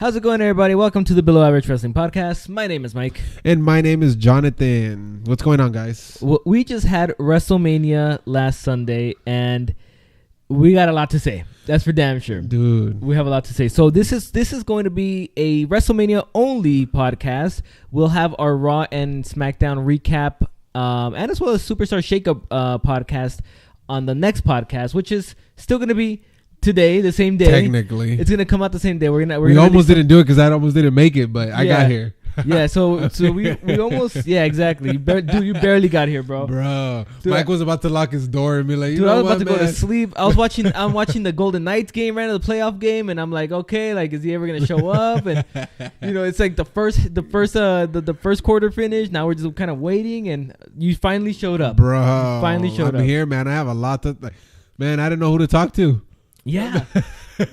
How's it going, everybody? Welcome to the Below Average Wrestling Podcast. My name is Mike. And my name is Jonathan. What's going on, guys? We just had Wrestlemania last Sunday, and we got a lot to say. That's for damn sure. Dude. We have a lot to say. So this is going to be a WrestleMania-only podcast. We'll have our Raw and SmackDown recap, and as well as Superstar Shakeup podcast on the next podcast, which is still going to be today, the same day. Technically, it's gonna come out the same day. We almost didn't do it because I almost didn't make it, but I got here. Yeah, so we almost exactly. Dude, you barely got here, bro. Dude, Mike was about to lock his door and be like, dude, I was about to go to sleep. I'm watching the Golden Knights game right now, the playoff game, and I'm like, okay, like, is he ever gonna show up? And it's like the first quarter finished. Now we're just kind of waiting, and you finally showed up, bro. I'm here, man. I have a lot to, man. I didn't know who to talk to. Yeah.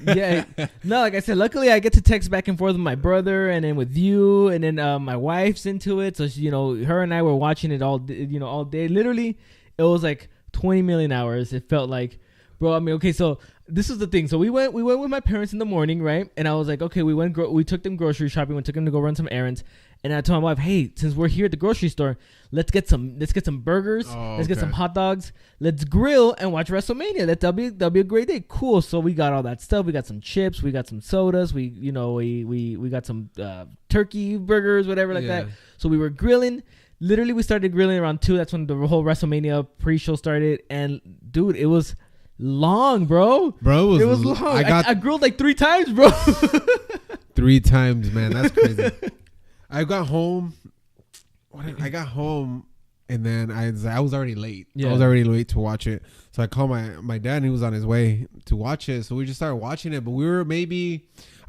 Yeah. No, like I said, luckily I get to text back and forth with my brother and then with you, and then my wife's into it. So she, her and I were watching it all day. Literally, it was like 20 million hours. It felt like, bro. I mean, okay, so this is the thing. So we went with my parents in the morning, right? And I was like, okay, we took them grocery shopping. We took them to go run some errands. And I told my wife, hey, since we're here at the grocery store, let's get some burgers. Let's get some hot dogs. Let's grill and watch WrestleMania. That'll be a great day. Cool. So we got all that stuff. We got some chips. We got some sodas. We got some turkey burgers, whatever like that. So we were grilling. Literally, we started grilling around 2. That's when the whole WrestleMania pre-show started. And dude, it was long, bro. Bro, it was long. I grilled like 3 times, bro. 3 times, man. That's crazy. I got home, and then I was already late. Yeah. I was already late to watch it. So I called my dad, and he was on his way to watch it. So we just started watching it. But we were I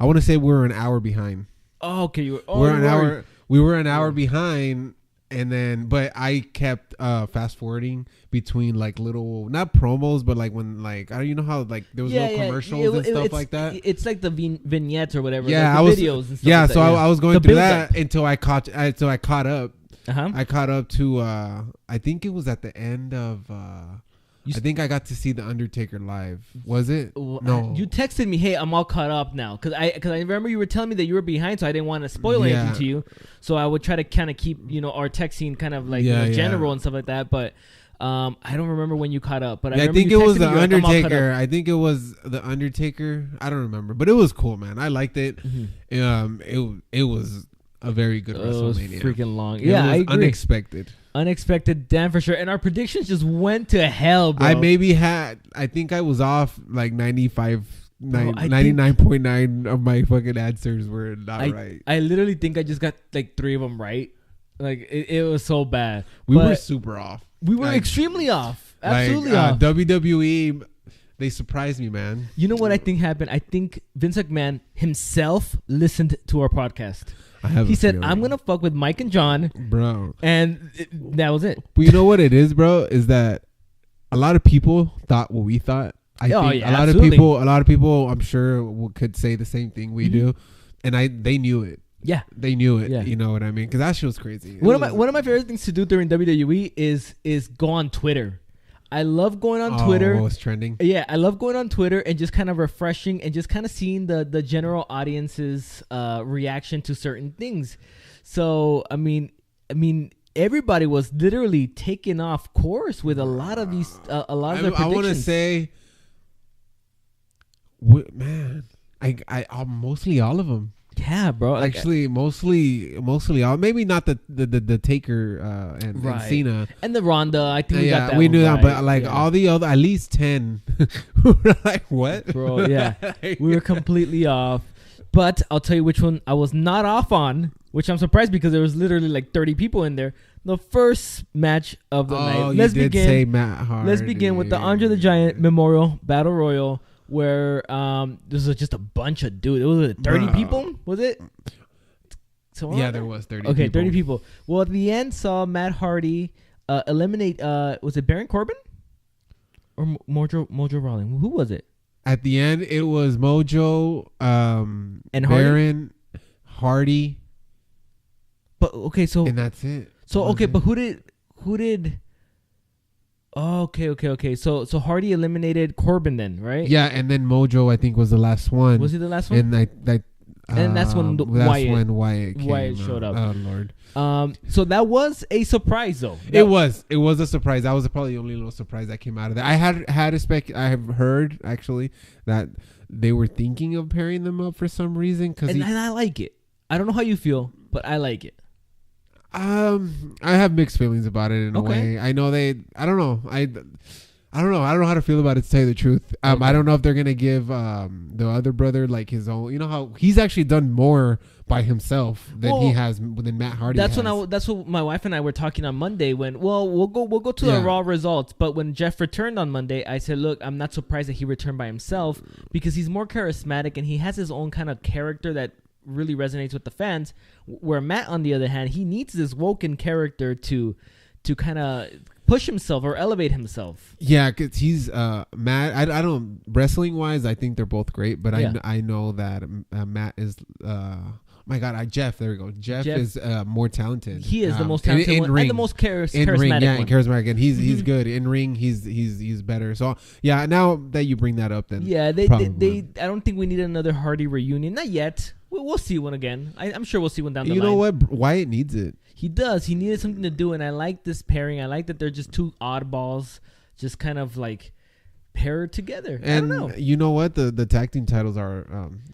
want to say we were an hour behind. Oh, okay. We were an hour behind, and then, but I kept fast forwarding between like little, not promos, but like when like, you know how like there was no commercials and stuff like that. It's like the vignettes or whatever. Yeah, like the videos and stuff. Yeah, like so that, I was going through that until I caught up. Uh-huh. I caught up to I think it was at the end of I think I got to see The Undertaker live. Was it? No. You texted me, hey, I'm all caught up now. Because I remember you were telling me that you were behind, so I didn't want to spoil anything to you. So I would try to kind of keep, our texting kind of like general and stuff like that. But I don't remember when you caught up. But I think it was The Undertaker. I think it was The Undertaker. I don't remember. But it was cool, man. I liked it. Mm-hmm. It was a very good WrestleMania. It was freaking long. I agree. Unexpected, damn for sure. And our predictions just went to hell, bro. I think I was off like 99.9 of my fucking answers were not right. I literally think I just got like 3 of them right. Like it was so bad. We were super off. We were extremely off. Absolutely off. WWE, they surprised me, man. You know what I think happened? I think Vince McMahon himself listened to our podcast. He said, I'm going to fuck with Mike and John. Bro. And that was it. Well, you know what it is, bro? Is that a lot of people thought what we thought. I think a lot of people, I'm sure, could say the same thing we do. And they knew it. Yeah. They knew it. Yeah. You know what I mean? Because that shit was crazy. One of my favorite things to do during WWE is go on Twitter. I love going on Twitter. Oh, it's trending. Yeah, I love going on Twitter and just kind of refreshing and just kind of seeing the general audience's reaction to certain things. So, I mean, everybody was literally taken off course with a lot of these, a lot of their predictions. I want to say, man, I mostly all of them. Yeah, bro. Actually, mostly all. Maybe not the Taker and Cena and the Ronda. I think we got that. We knew that, but like all the other, at least 10. We're like, what, bro? Yeah, we were completely off. But I'll tell you which one I was not off on, which I'm surprised because there was literally like 30 people in there. The first match of the night. Let's begin with the Andre the Giant Memorial Battle Royal, where this was just a bunch of dudes. It was 30 people, was it? So there was 30 okay, people. 30 people. Well, at the end, saw Matt Hardy eliminate, was it Baron Corbin? Or Mojo Rawley? Who was it? At the end, it was Mojo, and Baron, Hardy. But, okay, so... And that's it. So, okay, but who did... Oh, okay. So Hardy eliminated Corbin then, right? Yeah, and then Mojo, I think, was the last one. Was he the last one? And And that's when Wyatt showed up. Oh Lord. So that was a surprise, though. It was a surprise. That was probably the only little surprise that came out of that. I have heard actually that they were thinking of pairing them up for some reason. And I like it. I don't know how you feel, but I like it. I have mixed feelings about it in a way. I know I don't know. I don't know. I don't know how to feel about it, to tell you the truth. I don't know if they're going to give the other brother like his own. You know how he's actually done more by himself than Matt Hardy has. That's what my wife and I were talking on Monday we'll go to the Raw results. But when Jeff returned on Monday, I said, look, I'm not surprised that he returned by himself because he's more charismatic and he has his own kind of character that really resonates with the fans. Where Matt, on the other hand, he needs this Woken character to kind of push himself or elevate himself. Yeah, because he's Matt. I don't, wrestling wise, I think they're both great, but I know that Matt is my God, Jeff. There we go. Jeff is more talented. He is the most talented one and the most charismatic one. Yeah, charismatic, and he's good in ring. He's better. So yeah, now that you bring that up, then they I don't think we need another Hardy reunion. Not yet. We'll see one again. I'm sure we'll see one down the line. You know what? Wyatt needs it. He does. He needed something to do, and I like this pairing. I like that they're just two oddballs, just kind of like paired together. And I don't know. You know what? The tag team titles are,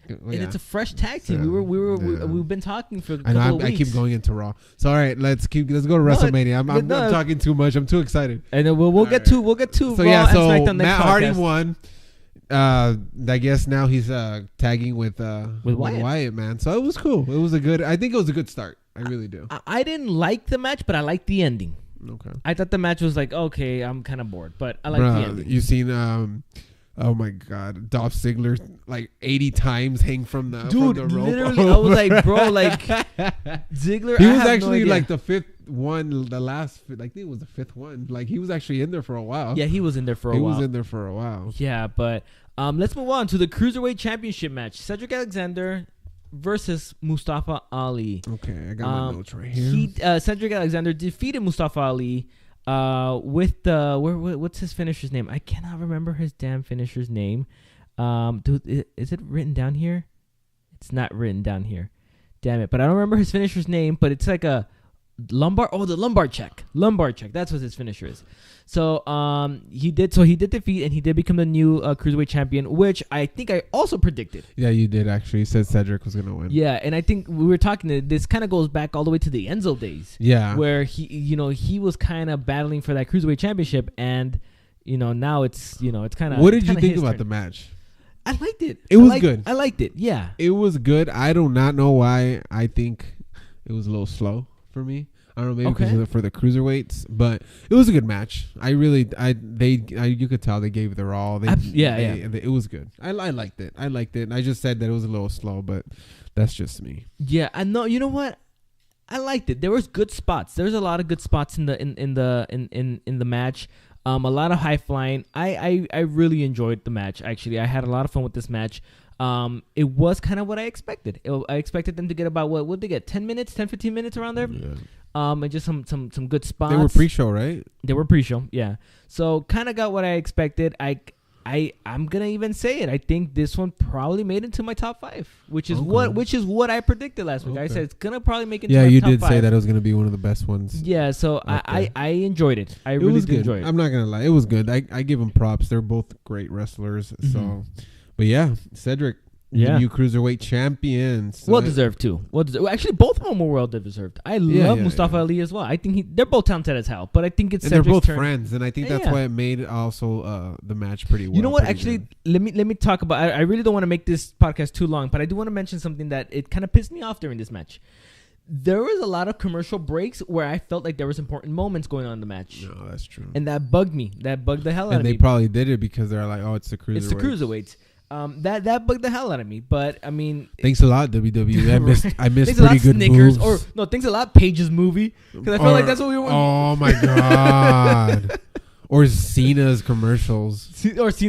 and it's a fresh tag team. We've been talking for a couple of weeks. I keep going into Raw. So all right, let's go to WrestleMania. I'm talking too much. I'm too excited. And then we'll get to So Raw and SmackDown next Matt podcast. Hardy won. I guess now he's tagging with Wyatt, man. So it was cool. I think it was a good start. I really do. I didn't like the match, but I liked the ending. Okay. I thought the match was like, okay, I'm kind of bored, but I like the ending. You seen oh my God, Dolph Ziggler like 80 times hang from the rope. Literally, I was like, bro, like Ziggler. He was actually like the fifth one, I think it was the fifth one. Like he was actually in there for a while. Yeah, he was in there for a while. Yeah, but let's move on to the Cruiserweight Championship match. Cedric Alexander versus Mustafa Ali. Okay, I got my notes right here. Cedric Alexander defeated Mustafa Ali with the what's his finisher's name? I cannot remember his damn finisher's name. Dude, is it written down here? It's not written down here. Damn it! But I don't remember his finisher's name. But it's like a lumbar. Oh, the lumbar check. That's what his finisher is. So he did defeat, and he did become the new Cruiserweight champion, which I think I also predicted. Yeah, you did actually. You said Cedric was gonna win. Yeah, and I think we were talking. This kind of goes back all the way to the Enzo days. Yeah, where he was kind of battling for that Cruiserweight championship, and now it's kind of. What did you think about the match? I liked it. It was good. I liked it. Yeah, it was good. I do not know why. I think it was a little slow for me. I don't know, maybe because for the cruiserweights, but it was a good match. You could tell they gave their all. It was good. I liked it. I just said that it was a little slow, but that's just me. Yeah, I know. You know what? I liked it. There was good spots. There was a lot of good spots in the match. A lot of high flying. I really enjoyed the match. Actually, I had a lot of fun with this match. It was kind of what I expected. I expected them to get about what would they get? 10 minutes, 10, 15 minutes around there. Yeah. And just some good spots. They were pre-show, right? They were pre-show, yeah. So kind of got what I expected. I'm gonna even say it. I think this one probably made it to my top 5, which is what I predicted last week. I said it's gonna probably make it. Yeah, to my you top did 5. Say that it was gonna be one of the best ones. Yeah, so I enjoyed it. I really did enjoy it. I'm not gonna lie, it was good. I give them props. They're both great wrestlers. Mm-hmm. So, but yeah, Cedric. Yeah, new cruiserweight champions. Well deserved too. Actually, both of them were well deserved. I love Mustafa Ali as well. I think they're both talented as hell. But I think it's Cedric's they're both friends, and I think that's why it made also the match pretty well. You know what? Actually, let me talk about. I really don't want to make this podcast too long, but I do want to mention something that it kind of pissed me off during this match. There was a lot of commercial breaks where I felt like there was important moments going on in the match. No, that's true. And that bugged me. That bugged the hell out of me. And they probably did it because they're like, oh, it's the cruiserweights. It's the cruiserweights. That bugged the hell out of me, but I mean, thanks a lot WWE. I missed pretty good Snickers, moves. Thanks a lot Paige's movie, because I feel like that's what we were. Oh my god! Or Cena's commercials. Which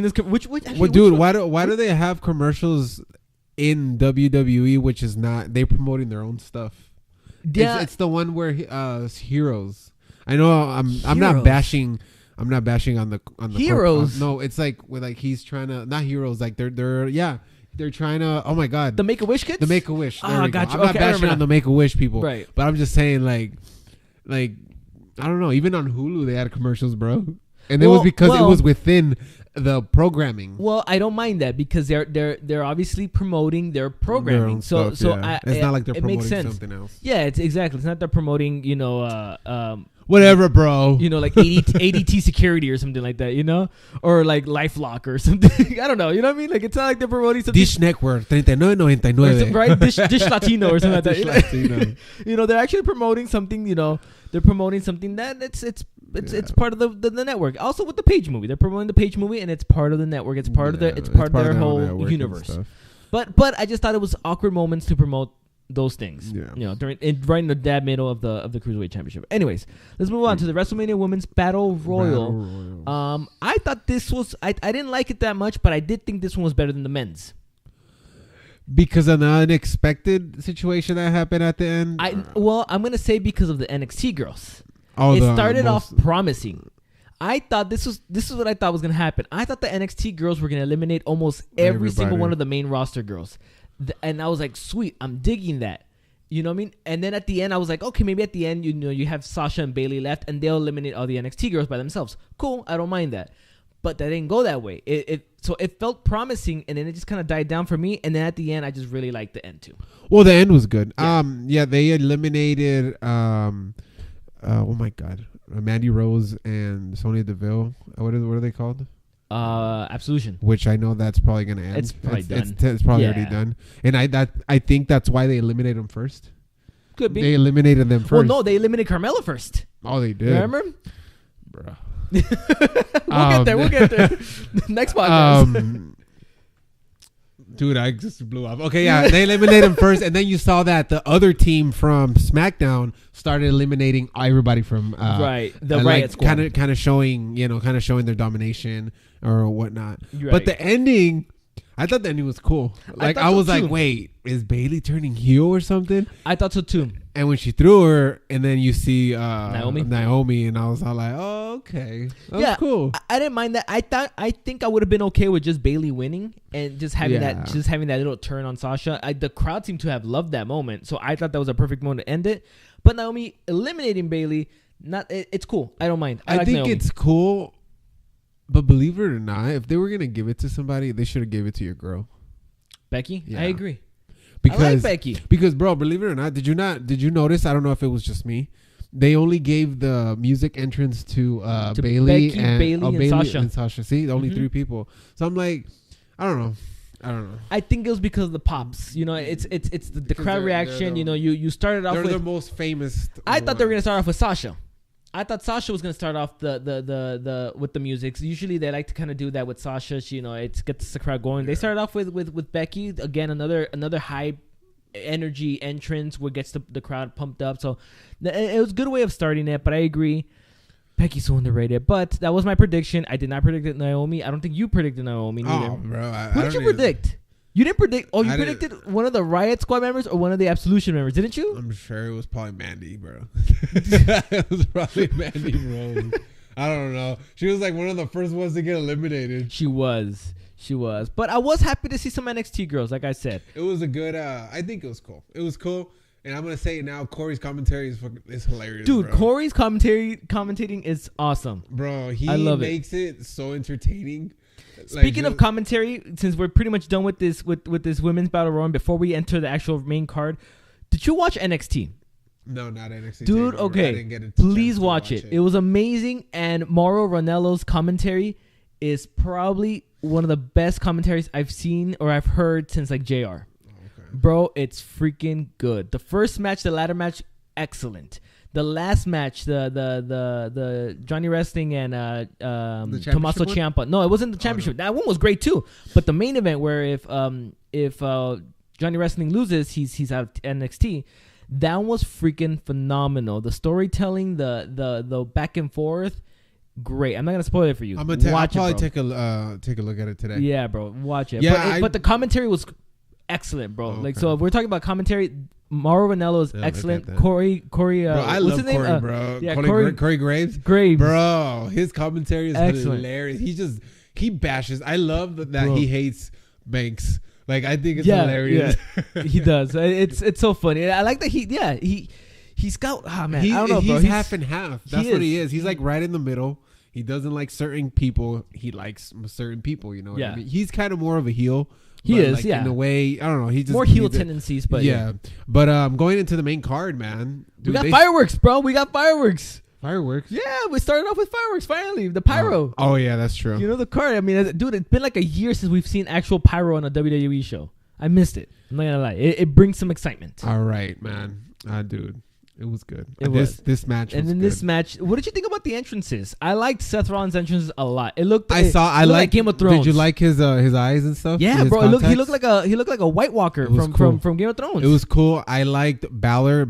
dude? Why do they have commercials in WWE? Which is not they promoting their own stuff. Yeah, it's the one where Heroes. I know I'm not bashing. I'm not bashing on the Heroes. No, it's like he's trying to not Heroes. Like they're they're trying to. Oh my god, the Make-A-Wish kids. The Make-A-Wish. Oh, gotcha. I'm not bashing on the Make-A-Wish people, right? But I'm just saying, like I don't know. Even on Hulu, they had commercials, bro, and it was because it was within the programming. Well, I don't mind that because they're obviously promoting their programming. It's not like they're promoting something else. Yeah, it's exactly. It's not they're promoting, whatever, bro. Like ADT security or something like that, or like LifeLock or something. I don't know. You know what I mean? Like it's not like they're promoting something. Dish Network, $39.99. Right? Dish Latino or something like that. Dish Latino. They're actually promoting something. They're promoting something that it's part of the network. Also with the Page movie, they're promoting the Page movie, and it's part of the network. It's part of their whole universe. But I just thought it was awkward moments to promote those things. Yeah. Right in the dead middle of the Cruiserweight Championship. Anyways, let's move on to the WrestleMania Women's Battle Royal. I thought this was I didn't like it that much, but I did think this one was better than the men's. Because of the unexpected situation that happened at the end? I'm going to say because of the NXT girls. It started off promising. I thought this is what I thought was going to happen. I thought the NXT girls were going to eliminate almost every single one of the main roster girls. And I was like, sweet, I'm digging that. You know what I mean? And then at the end, I was like, okay, maybe at the end, you have Sasha and Bayley left, and they'll eliminate all the NXT girls by themselves. Cool, I don't mind that. But that didn't go that way. So it felt promising, and then it just kind of died down for me. And then at the end, I just really liked the end too. Well, the end was good. Yeah, they eliminated. Oh my God, Mandy Rose and Sonya Deville. What are they called? Absolution. Which I know that's probably gonna end. It's probably done. It's probably already done. And I think that's why they eliminated them first. Could be. They eliminated them first. Well, no, they eliminated Carmella first. Oh, they did. Remember? Bro. We'll get there. Next podcast. Dude, I just blew up. Okay, yeah, they eliminated him first, and then you saw that the other team from SmackDown started eliminating everybody from the Riot Squad, kind of showing their domination or whatnot. Right. But the ending, I thought the ending was cool. Like I was like, wait, is Bayley turning heel or something? I thought so too. And when she threw her, and then you see Naomi, and I was all like, oh, okay, that's cool. I didn't mind that. I think I would have been okay with just Bayley winning and just having that little turn on Sasha. The crowd seemed to have loved that moment, so I thought that was a perfect moment to end it. But Naomi eliminating Bayley, it's cool. I don't mind. I think Naomi. It's cool. But believe it or not, if they were gonna give it to somebody, they should have gave it to your girl, Becky. Yeah. I agree. Because, I like Becky. Because, bro, believe it or not, did you notice? I don't know if it was just me. They only gave the music entrance to Bayley and Sasha. See, only 3 people. So I'm like, I don't know. I think it was because of the pops. It's the crowd reaction. You started off with the most famous. I thought they were gonna start off with Sasha. I thought Sasha was gonna start off the with the music. So usually they like to kind of do that with Sasha. It gets the crowd going. Yeah. They started off with Becky again, another high energy entrance what gets the crowd pumped up. So it was a good way of starting it. But I agree, Becky's so underrated. But that was my prediction. I did not predict Naomi. I don't think you predicted Naomi neither. Oh, bro, who did you predict? You didn't predict. Oh, you predicted one of the Riot Squad members or one of the Absolution members, didn't you? I'm sure it was probably Mandy, bro. It was probably Mandy Rose. I don't know. She was like one of the first ones to get eliminated. She was. But I was happy to see some NXT girls, like I said. It was a good. I think it was cool. It was cool. And I'm gonna say it now. Corey's commentary is hilarious, dude. Bro. Corey's commentating is awesome, bro. He makes it so entertaining. Speaking of commentary, since we're pretty much done with this women's battle royal, before we enter the actual main card, did you watch NXT? No, not NXT. Dude, okay. Please watch it. It was amazing, and Mauro Ranello's commentary is probably one of the best commentaries I've seen or I've heard since like JR. Okay. Bro, it's freaking good. The first match, the ladder match, excellent. The last match, the Johnny Wrestling and Tommaso Ciampa. No, it wasn't the championship. Oh, no. That one was great too. But the main event, where if Johnny Wrestling loses, he's out of NXT. That one was freaking phenomenal. The storytelling, the back and forth, great. I'm not gonna spoil it for you. I'll probably take a look at it today. Yeah, bro, watch it. Yeah, but the commentary was excellent, bro. Okay. So if we're talking about commentary, Mauro Ranello is excellent. Corey. Bro, I love Corey, bro. Yeah, Corey Graves. Bro, his commentary is excellent. Hilarious. He bashes. I love that he hates Banks, Like, I think it's hilarious. Yeah. He does. It's so funny. I like that he's got, man, I don't know, bro. He's half and half. That's what he is. He's like right in the middle. He doesn't like certain people. He likes certain people, you know what I mean? He's kind of more of a heel. He is, like, in a way, I don't know. He just more heel tendencies, but yeah. But going into the main card, man. Dude, we got fireworks, bro. We got fireworks. Fireworks? Yeah, we started off with fireworks finally. The pyro. Oh yeah, that's true. You know the card. I mean, dude, it's been like a year since we've seen actual pyro on a WWE show. I missed it. I'm not gonna lie. It brings some excitement. All right, man. Dude. It was good. This match was good. This match, what did you think about the entrances? I liked Seth Rollins' entrances a lot. It looked I liked like Game of Thrones. Did you like his eyes and stuff? Yeah, bro. He looked like a White Walker from Game of Thrones. It was cool. I liked Balor.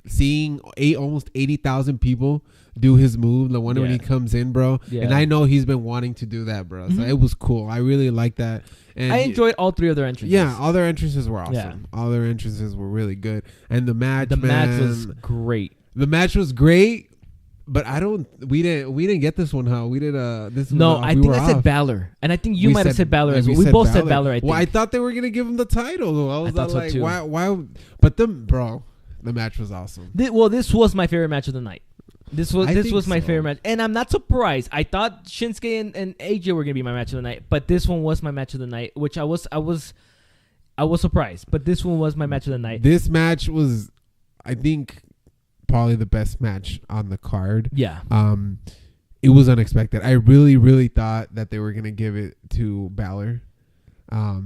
Seeing almost 80,000 people do his move. The one when he comes in, bro. Yeah. And I know he's been wanting to do that, bro. So it was cool. I really liked that. And I enjoyed all three of their entrances. Yeah, all their entrances were awesome. Yeah. All their entrances were really good. And the match was great. The match was great, but we didn't get this one, huh? We did this one. No, I think I said Balor. And I think you might have said Balor as well. We both said Balor, I think. Well, I thought they were gonna give him the title. I was like, so why? But the match was awesome. This was my favorite match of the night. This was my favorite match, and I'm not surprised. I thought Shinsuke and AJ were gonna be my match of the night, but this one was my match of the night, which I was surprised. But this one was my match of the night. This match was, I think, probably the best match on the card. Yeah. It was unexpected. I really, really thought that they were gonna give it to Balor. Well,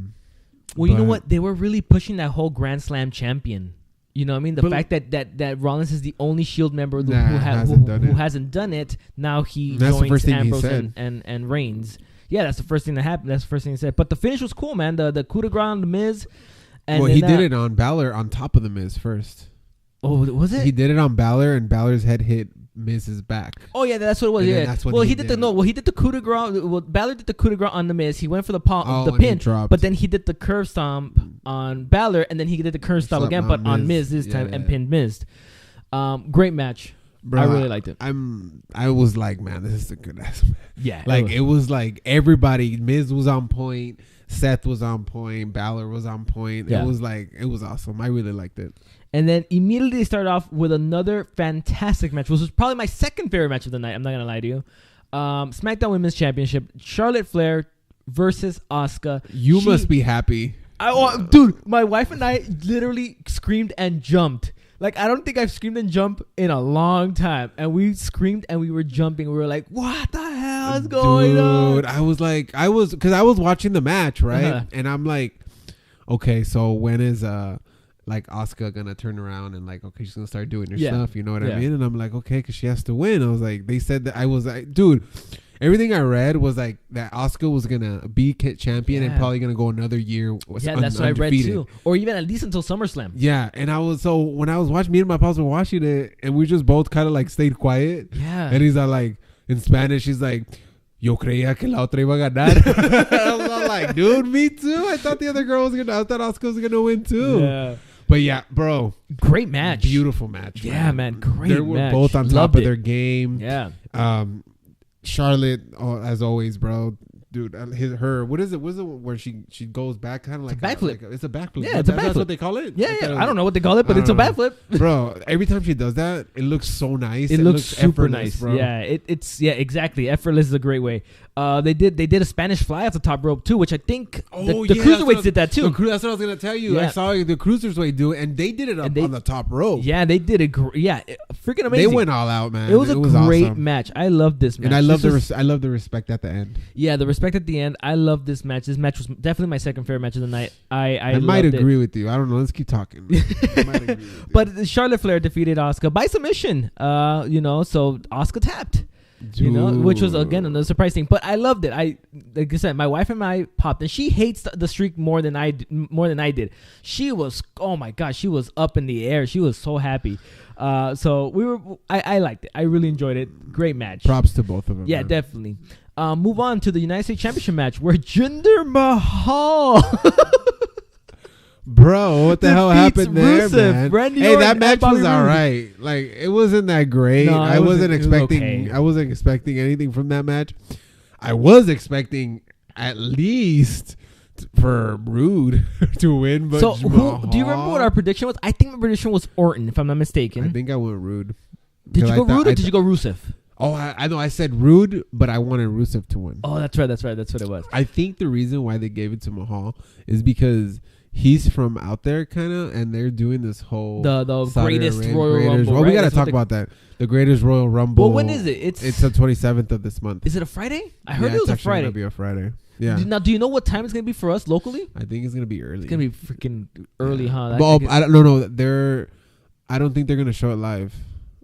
you know what? They were really pushing that whole Grand Slam champion. You know what I mean? The fact that Rollins is the only Shield member who hasn't done it. Now he joins Ambrose and Reigns. Yeah, that's the first thing that happened. That's the first thing he said. But the finish was cool, man. The coup de grace on The Miz. And he did it on Balor on top of The Miz first. Oh, was it? He did it on Balor, and Balor's head hit Miz's back. Oh yeah, that's what it was. Yeah. That's what he did the coup de grace. Well, Balor did the coup de grace on The Miz. He went for the pin, but then he did the curve stomp on Balor, and then he did the curve stomp again, but on Miz this time and pinned Miz. Great match. Bro, I really liked it. I was like, man, this is a good ass match. Yeah, it was like everybody. Miz was on point. Seth was on point. Balor was on point. Yeah. It was awesome. I really liked it. And then immediately they started off with another fantastic match, which was probably my second favorite match of the night. I'm not going to lie to you. SmackDown Women's Championship, Charlotte Flair versus Asuka. You must be happy. Dude, my wife and I literally screamed and jumped. Like, I don't think I've screamed and jumped in a long time. And we screamed and we were jumping. We were like, what the hell is going on? Dude, because I was watching the match, right? Uh-huh. And I'm like, okay, so when is Asuka gonna turn around and okay, she's gonna start doing her stuff, you know what I mean? And I'm like, okay, because she has to win. I was like, they said that. I was like, dude, everything I read was like that Asuka was gonna be champion and probably gonna go another year. That's what I read too, or even at least until SummerSlam. Yeah, and when I was watching, me and my pops were watching it, and we just both kind of stayed quiet. Yeah, and he's like in Spanish, he's like, yo creía que la otra iba a ganar. I was like, dude, me too. I thought the other girl I thought Asuka was gonna win too. Yeah. But yeah, bro. Great match. Beautiful match. Yeah, man. Great match. They were both on top of their game. Yeah. Charlotte, as always, bro. Dude, what is it? Was it where she goes back kind of like backflip? It's a backflip. Yeah, it's a backflip. That's what they call it? Yeah, I don't know what they call it, but it's a backflip. Bro, every time she does that, it looks so nice. It looks super nice, bro. Yeah, it's exactly. Effortless is a great way. They did a Spanish fly off the top rope too, which I think the cruiserweights did that too. That's what I was gonna tell you. Yeah. I saw the cruiserweight do it, and they did it on the top rope. Yeah, they did it. Freaking amazing. They went all out, man. It was a great match. I love this match, and I love the respect at the end. Yeah, the respect at the end. I love this match. This match was definitely my second favorite match of the night. I might agree with you. I don't know. Let's keep talking. But Charlotte Flair defeated Asuka by submission. So Asuka tapped. Dude. Which was again another surprise thing, but I loved it. Like I said, my wife and I popped, and she hates the streak more than I did. She was, oh my gosh, she was up in the air. She was so happy. So I liked it. I really enjoyed it. Great match. Props to both of them. Yeah, man. Definitely. Move on to the United States Championship match where Jinder Mahal. Bro, what the hell happened there, man? Randy hey, that match was all right. It wasn't that great. No, I wasn't expecting. Okay. I wasn't expecting anything from that match. I was expecting at least for Rude to win. But so do you remember what our prediction was? I think my prediction was Orton, if I'm not mistaken. I think I went Rude. Did you go Rude or did you go Rusev? Oh, I know. I said Rude, but I wanted Rusev to win. Oh, that's right. That's what it was. I think the reason why they gave it to Mahal is because he's from out there, kind of, and they're doing this whole the greatest Royal Rumble. Well, we got to talk about that. The greatest Royal Rumble. Well, when is it? It's the 27th of this month. Is it a Friday? I heard it was a Friday. It's going to be a Friday. Yeah. Now, do you know what time it's going to be for us locally? I think it's going to be early. It's going to be freaking early, huh? I don't know. I don't think they're going to show it live.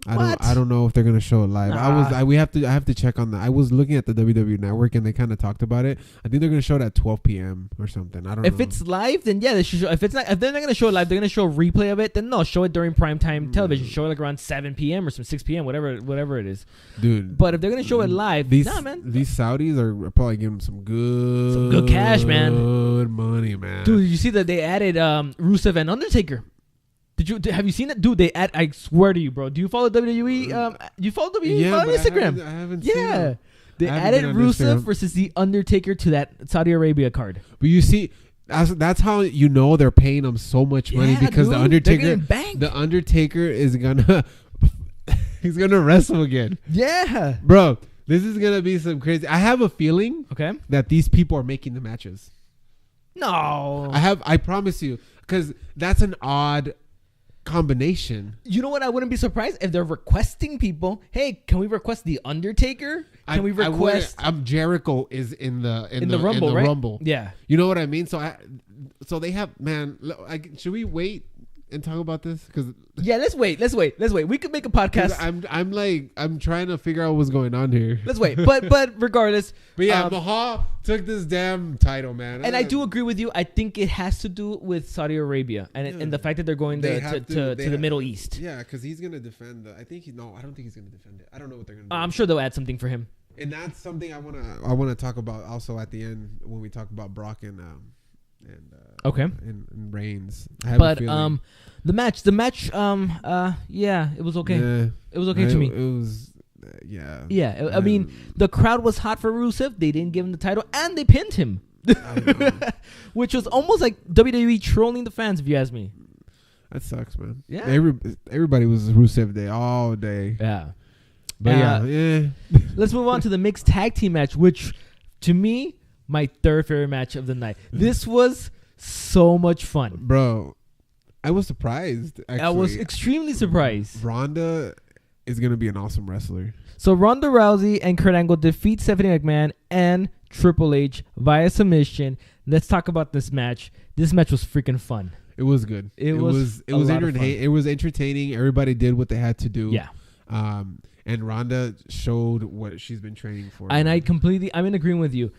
I don't know if they're gonna show it live. Nah. I have to check on that. I was looking at the WWE Network and they kind of talked about it. I think they're gonna show it at 12 p.m. or something. I don't know. If it's live, then yeah, they should show. If they're not gonna show it live, they're gonna show a replay of it. Then no, show it during primetime television. Show it like around 7 p.m. or some 6 p.m. whatever it is. Dude. But if they're gonna show it live, these Saudis are probably giving them some good cash, man. Good money, man. Dude, you see that they added Rusev and Undertaker. Have you seen it, dude? I swear to you, bro. Do you follow WWE? You follow WWE? Yeah, on Instagram? I haven't seen it. They added Rusev versus the Undertaker to that Saudi Arabia card. But you see, that's how you know they're paying them so much money because dude, the Undertaker is gonna he's gonna wrestle again. Yeah, bro. This is gonna be some crazy. I have a feeling that these people are making the matches. No, I promise you, because that's an odd combination. You know what? I wouldn't be surprised if they're requesting people. Hey, can we request the Undertaker? Can we request? Jericho is in the Rumble, right? Rumble. Yeah. You know what I mean? So they have, man. Should we wait and talk about this? Because let's wait. We could make a podcast. I'm trying to figure out what's going on here. Let's wait. But regardless. But yeah, Mahal took this damn title, man. And I do agree with you. I think it has to do with Saudi Arabia and the fact that they're going to the Middle East. Yeah, because he's gonna defend. I don't think he's gonna defend it. I don't know what they're gonna do. I'm sure they'll add something for him. And that's something I wanna talk about also at the end when we talk about Brock and Reigns. But the match, yeah, it was okay. Yeah, it was okay to me. It was, yeah. Yeah, I mean, the crowd was hot for Rusev. They didn't give him the title, and they pinned him, which was almost like WWE trolling the fans, if you ask me. That sucks, man. Yeah, everybody was Rusev Day all day. Yeah, but yeah. Let's move on to the mixed tag team match, which to me, my third favorite match of the night. This was so much fun, bro. I was surprised. Actually. I was extremely surprised. Ronda is gonna be an awesome wrestler. So Ronda Rousey and Kurt Angle defeat Stephanie McMahon and Triple H via submission. Let's talk about this match. This match was freaking fun. It was good. It was entertaining. It was entertaining. Everybody did what they had to do. Yeah. And Ronda showed what she's been training for. And I'm in agreement with you.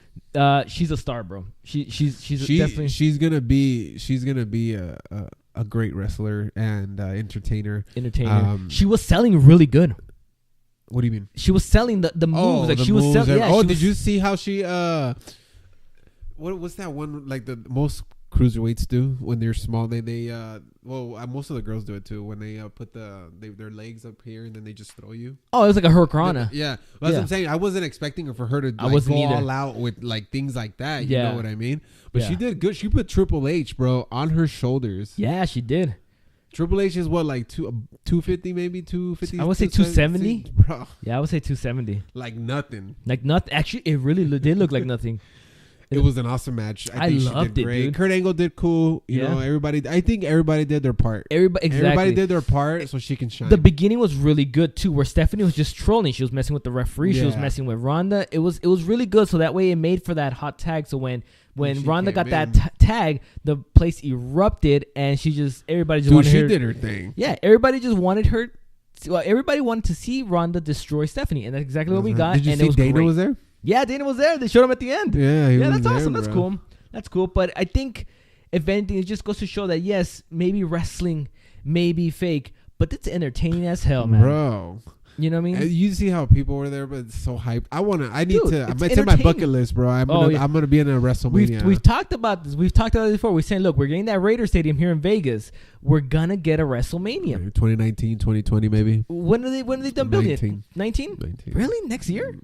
She's a star, bro. She's definitely. She's gonna be a great wrestler and entertainer. She was selling really good. What do you mean? She was selling the moves. Like she was selling. Yeah, did you see how she what's that one, like the most cruiserweights do when they're small? Most of the girls do it too when they put their legs up here and then they just throw you. Oh, it was like a hurricanrana. Yeah, that's what I'm saying. I wasn't expecting for her to go all out with like things like that. You know what I mean? But she did good. She put Triple H, bro, on her shoulders. Yeah, she did. Triple H is what, like 250, maybe 250. I would say 270, bro. Yeah, I would say 270. Like nothing. Actually, it really did look like nothing. It was an awesome match. I think loved she did great. Dude. Kurt Angle did cool. You know, everybody. I think everybody did their part. Everybody did their part, so she can shine. The beginning was really good too, where Stephanie was just trolling. She was messing with the referee. Yeah. She was messing with Ronda. It was really good. So that way, it made for that hot tag. So when Ronda got that tag, the place erupted, and everybody just wanted her. She did her thing. Yeah, everybody just wanted her. Well, everybody wanted to see Ronda destroy Stephanie, and that's exactly what we got. Did you see Dana was there? Yeah, Dana was there. They showed him at the end. Yeah, that's awesome. That's cool. That's cool. But I think, if anything, it just goes to show that, yes, maybe wrestling may be fake, but it's entertaining as hell, man. Bro. You know what I mean? You see how people were there, but it's so hyped. It's in my bucket list, bro. I'm gonna be in a WrestleMania. We've talked about this. We've talked about it before. We're saying, look, we're getting that Raider Stadium here in Vegas. We're gonna get a WrestleMania. 2019, 2020, maybe. When are they done building it? 19? Really? Next year?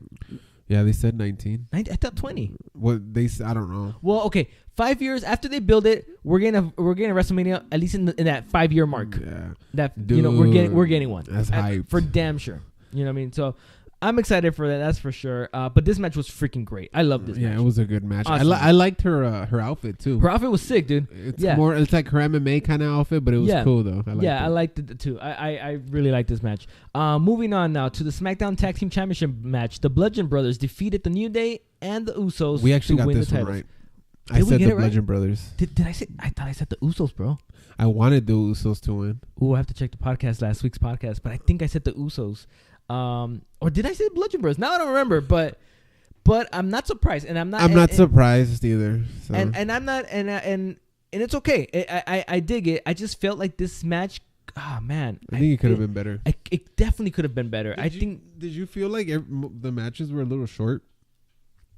Yeah, they said 19. I thought 20. What they I don't know. Well, okay, 5 years after they build it, we're getting WrestleMania at least in that 5 year mark. Yeah, that dude, we're getting one. That's hype for damn sure. You know what I mean? So I'm excited for that. That's for sure. But this match was freaking great. I love this match. Yeah, it was a good match. Awesome. I liked her outfit too. Her outfit was sick, dude. It's like her MMA kind of outfit, but it was cool though. I liked it too. I really liked this match. Moving on now to the SmackDown Tag Team Championship match. The Bludgeon Brothers defeated the New Day and the Usos. We actually got win this the one titles. right. I said the Bludgeon Brothers. Did I say? I thought I said the Usos, bro. I wanted the Usos to win. Ooh, I have to check the last week's podcast, but I think I said the Usos. Or did I say Bludgeon Brothers? Now I don't remember, but I'm not surprised, and I'm not surprised either. So. And I'm not, and it's okay. I dig it. I just felt like this match. Oh man, I think it could have been better. It definitely could have been better. Did you feel like the matches were a little short?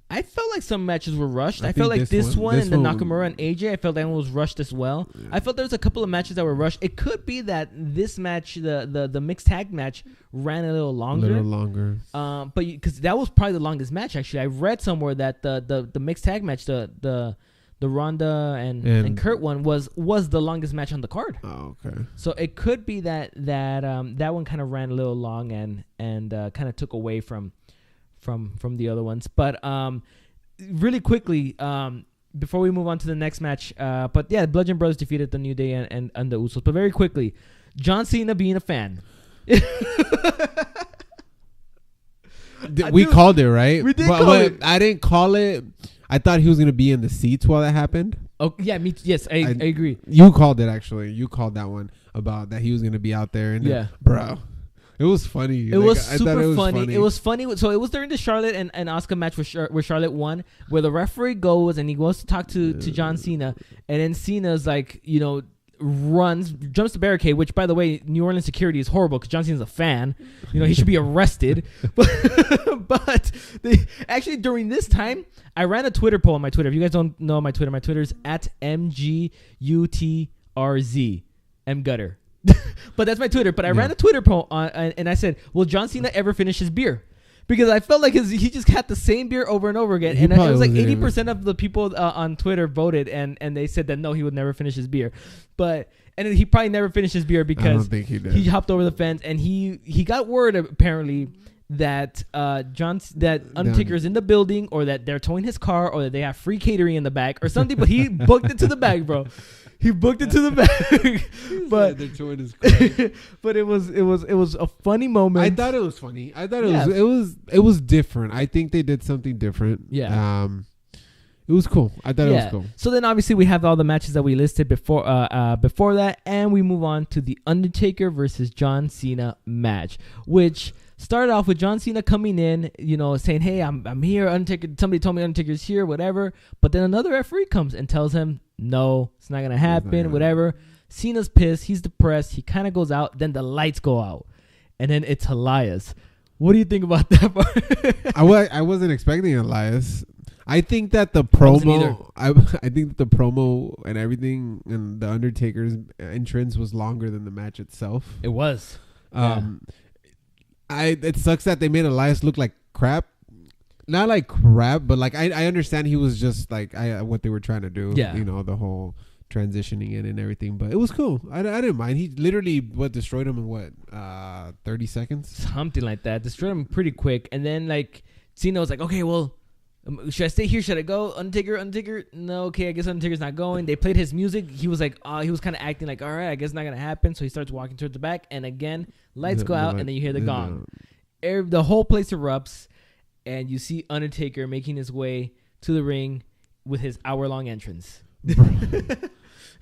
I felt like some matches were rushed. I felt like this one and the Nakamura and AJ, I felt that one was rushed as well. Yeah. I felt there was a couple of matches that were rushed. It could be that this match, the mixed tag match, ran a little longer. But because that was probably the longest match. Actually, I read somewhere that the mixed tag match, the Ronda and Kurt one was the longest match on the card. Oh, okay. So it could be that one kind of ran a little long and kind of took away from the other ones. But really quickly, before we move on to the next match, but yeah, Bludgeon Brothers defeated the New Day and the Usos. But very quickly, John Cena being a fan. We called it, right? We did call it. I didn't call it. I thought he was going to be in the seats while that happened. Oh, yeah, me. Yes, I agree. You called it, actually. You called that one about that he was going to be out there. And yeah. Bro. It was funny. It was super funny. It was funny. So it was during the Charlotte and Asuka match where Charlotte won, where the referee goes and he goes to talk to John Cena, and then Cena's like, jumps the barricade, which, by the way, New Orleans security is horrible because John Cena's a fan. He should be arrested. But actually, during this time, I ran a Twitter poll on my Twitter. If you guys don't know my Twitter's at MGUTRZ, MGutter. But that's my Twitter. But I ran a Twitter poll and I said, will John Cena ever finish his beer? Because I felt like he just had the same beer over and over again. And it was like 80% of the people on Twitter voted, and they said that no, he would never finish his beer. And then he probably never finished his beer because I don't think he did. He hopped over the fence, and he got word apparently that Undertaker's in the building, or that they're towing his car, or that they have free catering in the back or something. But he booked it to the bag, bro. He booked it to the back. But they're towing his car. But it was a funny moment. I thought it was funny. I thought it was different. I think they did something different. Yeah. It was cool. I thought it was cool. So then obviously we have all the matches that we listed before that, and we move on to the Undertaker versus John Cena match, which started off with John Cena coming in, saying, "Hey, I'm here, Undertaker. Somebody told me Undertaker's here, whatever." But then another referee comes and tells him, "No, it's not gonna happen, whatever." Cena's pissed. He's depressed. He kind of goes out. Then the lights go out, and then it's Elias. What do you think about that part? I wasn't expecting Elias. I think that the promo, I think that the promo and everything and the Undertaker's entrance was longer than the match itself. It was. It sucks that they made Elias look like crap. Not like crap, but like I understand he was just like what they were trying to do. Yeah. The whole transitioning in and everything, but it was cool. I didn't mind. He literally destroyed him in 30 seconds, something like that. Destroyed him pretty quick, and then like Cena was like, "Okay, well, should I stay here? Should I go? Undertaker? No, okay, I guess Undertaker's not going." They played his music. He was like, he was kind of acting like, all right, I guess it's not gonna happen. So he starts walking towards the back, and again, lights go out, and then you hear the gong. The whole place erupts, and you see Undertaker making his way to the ring with his hour-long entrance.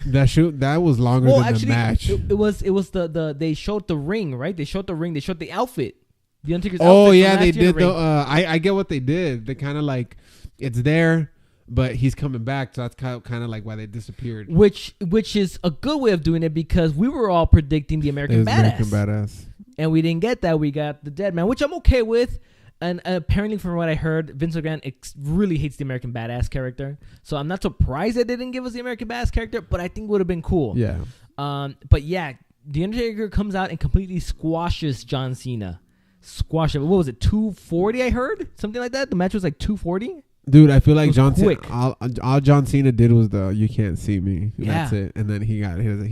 That was longer than the match. It was the they showed the ring, right? They showed the ring. They showed the outfit. The Undertaker's outfit. Oh yeah, they did. I get what they did. They kind of like it's there, but he's coming back. So that's kind of like why they disappeared. Which is a good way of doing it, because we were all predicting the American Badass, and we didn't get that. We got the Dead Man, which I'm okay with. And apparently, from what I heard, Vince McMahon really hates the American Badass character. So I'm not surprised they didn't give us the American Badass character, but I think it would have been cool. Yeah. But yeah, the Undertaker comes out and completely squashes John Cena. squash it. What was it? 240? I heard something like that. The match was like 240. Dude, I feel like John quick. Cena. All John Cena did was the "you can't see me." Yeah. That's it. And then he got his ass.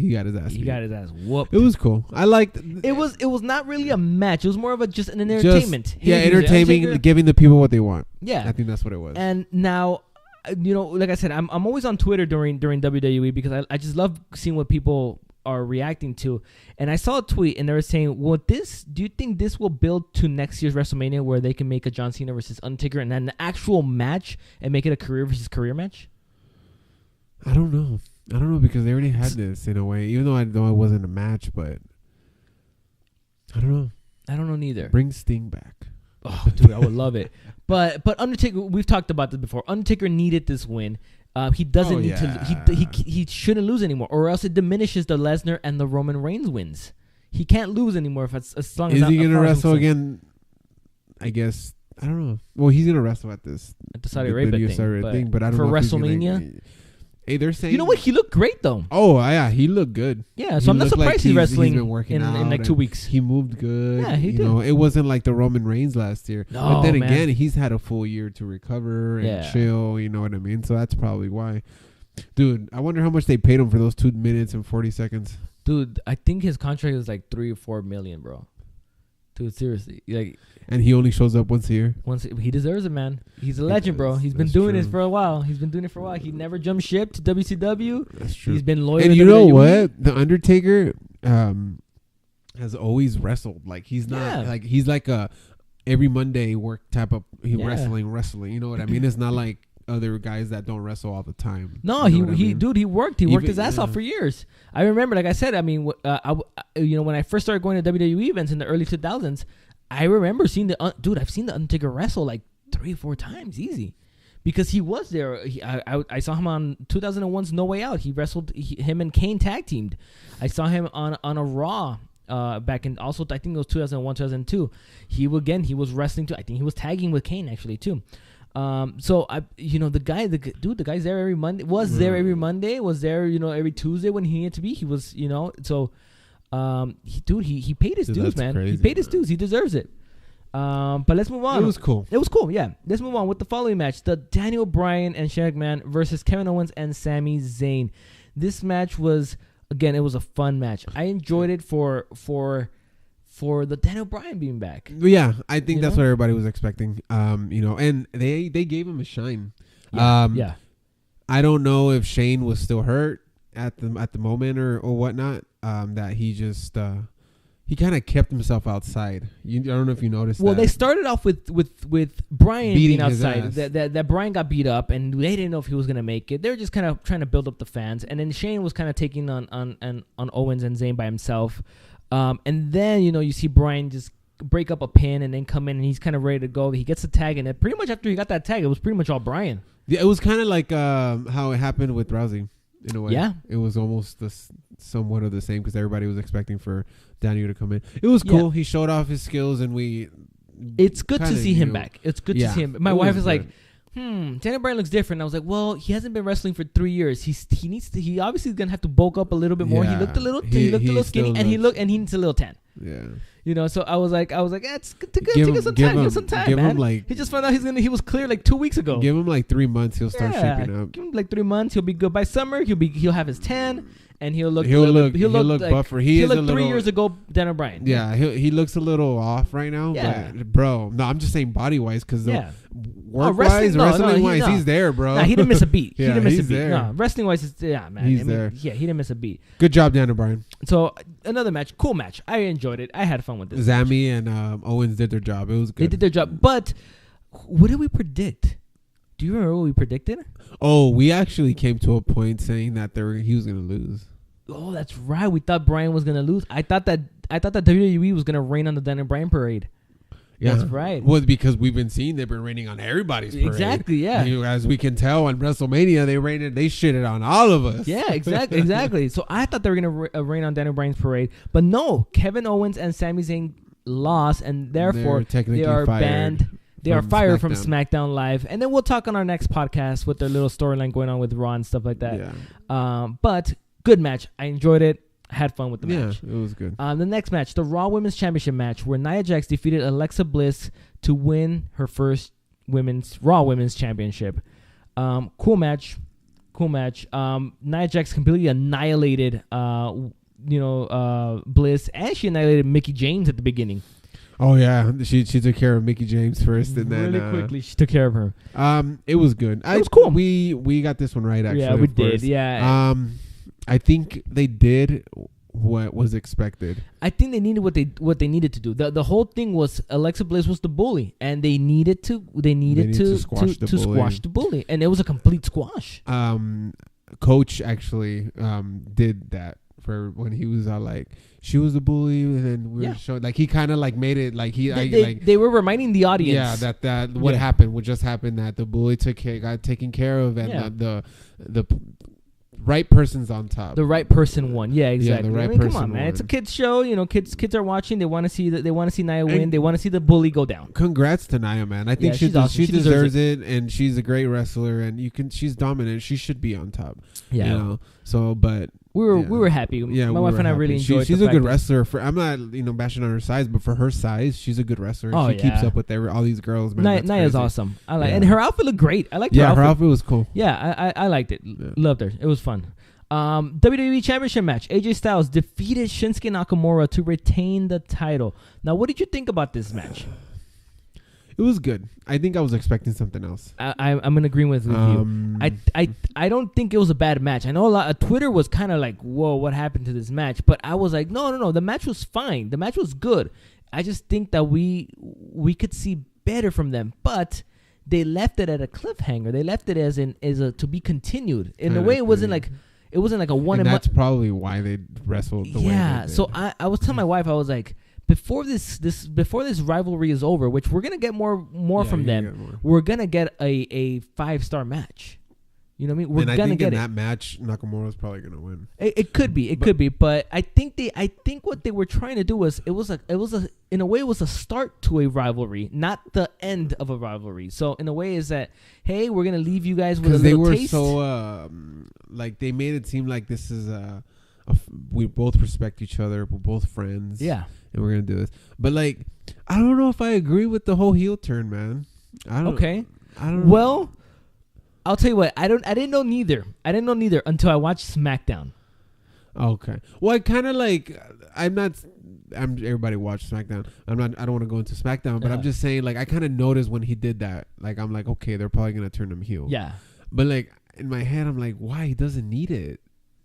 He beat. got his ass whooped. It was cool. I liked. It was not really a match. It was more of just an entertainment. Entertaining, giving the people what they want. Yeah, I think that's what it was. And now, like I said, I'm always on Twitter during WWE because I just love seeing what people are reacting to. And I saw a tweet and they were saying, do you think this will build to next year's WrestleMania where they can make a John Cena versus Undertaker and then an actual match and make it a career versus career match? I don't know because they already had this in a way, even though I know it wasn't a match, but I don't know neither. Bring Sting back. Oh, dude, I would love it. But Undertaker, we've talked about this before. Undertaker needed this win. He doesn't need to. He shouldn't lose anymore, or else it diminishes the Lesnar and the Roman Reigns wins. He can't lose anymore if it's as long as. Is he gonna wrestle again? I guess I don't know. Well, he's gonna wrestle at the Saudi Arabia thing, but I don't for know WrestleMania. Hey, they're saying. You know what? He looked great though. Oh yeah, he looked good. Yeah, so I'm not surprised he's wrestling in like 2 weeks. He moved good. Yeah, he did. It wasn't like the Roman Reigns last year. No, but then man. again, he's had a full year to recover and chill. You know what I mean? So that's probably why. Dude, I wonder how much they paid him for those 2 minutes and 40 seconds. Dude, I think his contract is like $3 or $4 million, bro. Dude, seriously, like. And he only shows up once a year. He deserves it, man. He's a legend, bro. He's been doing this for a while. He never jumped ship to WCW. That's true. He's been loyal. And you know what? The Undertaker has always wrestled. Like he's not like he's like a every Monday work type of wrestling. You know what I mean? It's not like other guys that don't wrestle all the time. No, he worked. He worked his ass off for years. I remember, like I said, I mean, when I first started going to WWE events in the early 2000s, I remember seeing I've seen the Undertaker wrestle like 3 or 4 times easy, because he was there. I saw him on 2001's No Way Out. He wrestled. Him and Kane tag teamed. I saw him on a Raw. Back in also I think it was 2001, 2002. He was wrestling too. I think he was tagging with Kane actually too. So the guy's there every Monday. There every Monday. Was there every Tuesday when he needed to be. He was so. He paid his dues, man. Crazy, he paid his dues. He deserves it. But let's move on. It was cool. Yeah. Let's move on with the following match: the Daniel Bryan and Shane McMahon versus Kevin Owens and Sami Zayn. This match was. Again, it was a fun match. I enjoyed it for the Daniel Bryan being back. Yeah, I think that's what everybody was expecting. And they gave him a shine. Yeah. I don't know if Shane was still hurt at the moment or whatnot. That he just he kind of kept himself outside. I don't know if you noticed. Well, that. They started off with Bryan being outside. His ass. That Bryan got beat up, and they didn't know if he was gonna make it. They were just kind of trying to build up the fans, and then Shane was kind of taking on Owens and Zayn by himself. And then you see Bryan just break up a pin and then come in, and he's kind of ready to go. He gets the tag, and then pretty much after he got that tag, it was pretty much all Bryan. Yeah, it was kind of like how it happened with Rousey. In a way, yeah, it was almost somewhat of the same because everybody was expecting for Daniel to come in. It was cool. He showed off his skills, and it's good to see him back. It's good to see him. My wife is like, Daniel Bryan looks different. I was like, well, he hasn't been wrestling for 3 years. He obviously is gonna have to bulk up a little bit more. He looked a little skinny, and he needs a little tan. Yeah. So I was like, it's good to give him some time, man. He just found out he was clear like 2 weeks ago. Give him like 3 months, he'll start shaping up. Give him like 3 months, he'll be good by summer. He'll have his tan, and he'll look buffer. He'll look 3 years ago, Daniel Bryan. Yeah, he looks a little off right now. Yeah. But bro, no, I'm just saying body wise because wrestling wise, he's there, bro. Nah, he didn't miss a beat. There. No, wrestling wise, man. He's there. Yeah, he didn't miss a beat. Good job, Daniel Bryan. So another match, cool match. I enjoyed it. I had fun with this. Sami and Owens did their job. It was good. They did their job. But what did we predict? Do you remember what we predicted? Oh, we actually came to a point saying that he was going to lose. Oh, that's right. We thought Bryan was going to lose. I thought that WWE was going to rain on the Daniel Bryan parade. Yeah. That's right. Well, because we've been seeing they've been raining on everybody's parade. Exactly, yeah. As we can tell on WrestleMania, they shitted on all of us. Yeah, exactly. So I thought they were going to rain on Daniel Bryan's parade. But no, Kevin Owens and Sami Zayn lost, and therefore they are banned. They are fired from SmackDown Live. And then we'll talk on our next podcast with their little storyline going on with Raw and stuff like that. Yeah. But good match. I enjoyed it. had fun with the match. Yeah, it was good. The next match, the Raw Women's Championship match, where Nia Jax defeated Alexa Bliss to win her first Raw Women's Championship. Cool match. Nia Jax completely annihilated, Bliss, and she annihilated Mickie James at the beginning. Oh yeah, she took care of Mickie James first, and then really quickly she took care of her. It was good. It was cool. We got this one right, actually. Yeah, we did. Yeah. I think they did what was expected. I think they needed what they needed to do. The whole thing was Alexa Bliss was the bully, and they needed to squash the bully, and it was a complete squash. Coach actually did that for when he was like, she was the bully, and then we were showing, like, he kind of like made it like they were reminding the audience that what happened, what just happened, that the bully got taken care of, and the right person's on top. The right person won. Yeah, exactly. The right person. Come on, man. Won. It's a kids show. Kids are watching. They want to see Nia win. They want to see the bully go down. Congrats to Nia, man. I think she awesome. She deserves it, and she's a great wrestler, and she's dominant. She should be on top. Yeah. So, but we were happy. Yeah, my wife and I really enjoyed. She's a good wrestler. I'm not bashing on her size, but for her size, she's a good wrestler. She keeps up with all these girls. Man, Nia's awesome. I like, and her outfit looked great. I liked her outfit was cool. Yeah, I liked it. Yeah. Loved her. It was fun. WWE Championship match. AJ Styles defeated Shinsuke Nakamura to retain the title. Now, what did you think about this match? It was good. I think I was expecting something else. I'm in agreement with you. I don't think it was a bad match. I know a lot of Twitter was kind of like, whoa, what happened to this match? But I was like, no. The match was fine. The match was good. I just think that we could see better from them. But they left it at a cliffhanger. They left it as a to be continued. In a way, it wasn't like a one. And that's probably why they wrestled the way they did. So I was telling my wife, I was like, before this rivalry is over, which we're gonna get more from them, we're gonna get a 5-star match. You know what I mean? We're gonna get that match. Nakamura's probably gonna win. It could be, but I think what they were trying to do was it was a start to a rivalry, not the end of a rivalry. So in a way, is that, hey, we're gonna leave you guys with a little taste. Because they were so like, they made it seem like this is we both respect each other, we're both friends. Yeah. And we're gonna do this, but like, I don't know if I agree with the whole heel turn, man. I don't know. Well, I'll tell you what. I didn't know neither until I watched SmackDown. Okay. Well, I kind of like. Everybody watched SmackDown. I don't want to go into SmackDown, but I'm just saying, like, I kind of noticed when he did that. Like, I'm like, okay, they're probably gonna turn him heel. Yeah. But like in my head, I'm like, why? He doesn't need it.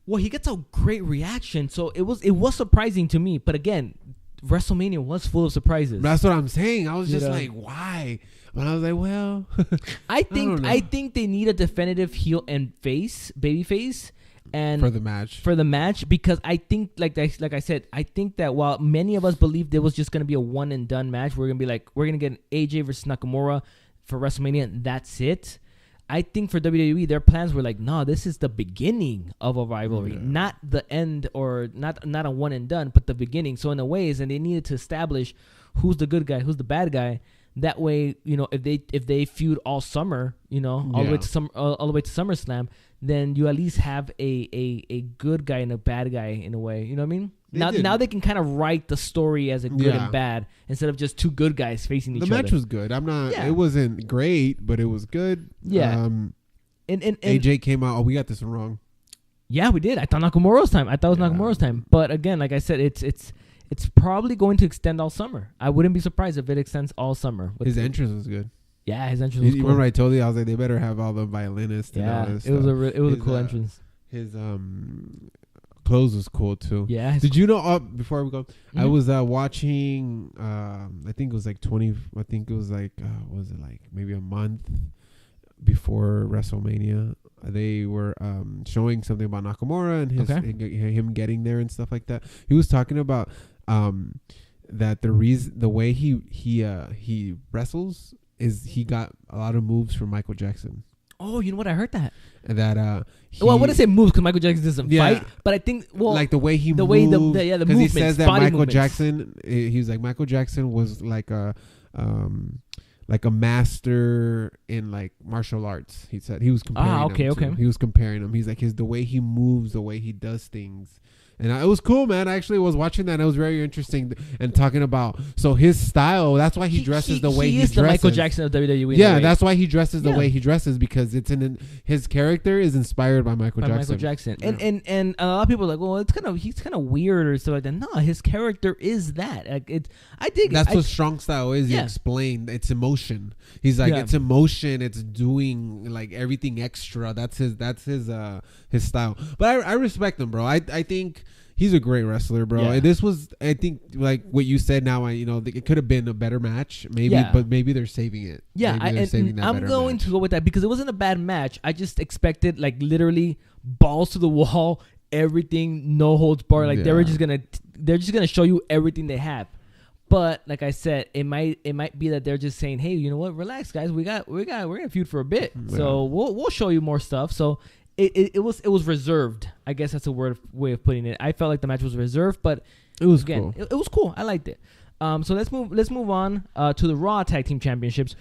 Well, he gets a great reaction, so it was surprising to me. But again, WrestleMania was full of surprises. That's what I'm saying. I was just like, why? But I was like, well, I think they need a definitive heel and baby face, and for the match, because I think like I said, I think that while many of us believed it was just gonna be a one and done match, we're gonna get an AJ versus Nakamura for WrestleMania, and that's it. I think for WWE, their plans were like, no, this is the beginning of a rivalry, not the end, or not a one and done, but the beginning. So in a ways, and they needed to establish who's the good guy, who's the bad guy. That way, if they feud all summer, all the way to SummerSlam, then you at least have a good guy and a bad guy in a way. You know what I mean? Now they can kind of write the story as a good and bad instead of just two good guys facing each other. The match was good. It wasn't great, but it was good. Yeah. And AJ came out. Oh, we got this one wrong. Yeah, we did. I thought Nakamura's time. Nakamura's time. But again, like I said, it's probably going to extend all summer. I wouldn't be surprised if it extends all summer. His entrance was good. Yeah, his entrance was cool. Remember I told you, I was like, they better have all the violinists. Yeah, and all this it was a cool entrance. His clothes was cool too. Yeah. Did you know? Before we go, I was watching. I think it was like was it like maybe a month before WrestleMania? They were showing something about Nakamura and him getting there and stuff like that. He was talking about that the way he wrestles is he got a lot of moves from Michael Jackson. Oh, you know what? I heard that. And that I wouldn't say moves because Michael Jackson doesn't fight, but I think like the way he the moved, way the because he says that Michael movements. Jackson, he was like, Michael Jackson was like a master in like martial arts. He said he was comparing. He was comparing him. He's like the way he moves, the way he does things. And it was cool, man. I actually was watching that. And it was very interesting and talking about his style. That's why he dresses the way he dresses. He is the Michael Jackson of WWE. Yeah, that's why he dresses the way he dresses, because his character is inspired by Michael Jackson. Yeah. And a lot of people are like, well, he's kind of weird or stuff like that. No, his character is that. Like, I dig it. That's what strong style is. He explained it's emotion. He's like, it's emotion. It's doing like everything extra. That's his style. But I respect him, bro. I think he's a great wrestler, bro. Yeah. And this was, I think, like what you said. Now, it could have been a better match, maybe, but maybe they're saving it. Yeah, I'm going to go with that because it wasn't a bad match. I just expected like literally balls to the wall, everything, no holds barred. Like they're just gonna show you everything they have. But like I said, it might be that they're just saying, hey, you know what? Relax, guys. We're gonna feud for a bit, so we'll show you more stuff. So. It was reserved. I guess that's a way of putting it. I felt like the match was reserved, but it was cool. It was cool. I liked it. So let's move on to the Raw Tag Team Championships,